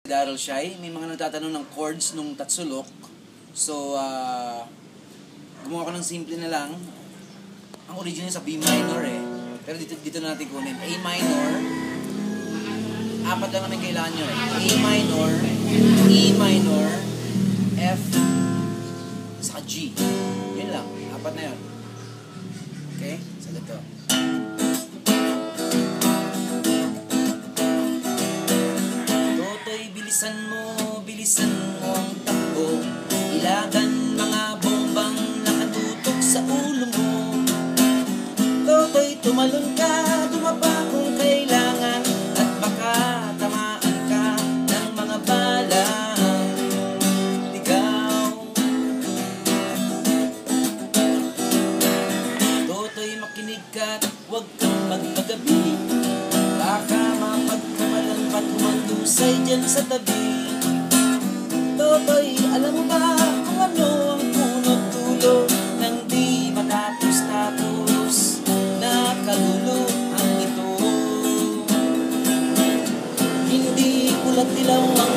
Daryl Shai, may mga nagtatanong ng chords nung Tatsulok. So, gumawa ko ng simple na lang. Ang original sa B minor eh. Pero dito na natin kunin. A minor. Apat lang naman kailangan nyo eh. A minor, E minor, F, saka G. Yun lang. Apat na yun. Okay? So, ito. Bilisan mo ang takbo. Ilagan mga bombang nakatutok sa ulo mo. Toto'y tumalon ka, dumapa kung kailangan, at baka tamaan ka ng mga balang ligaw. Toto'y makinig ka, huwag kang magpagabi. Baka mapagkamalan pa't humandusay dyan sa tabi. Toto'y alam mo ba kung ano ang punot dulo ng di matapos-tapos na kaluluhan ito? Hindi pula't dilaw ang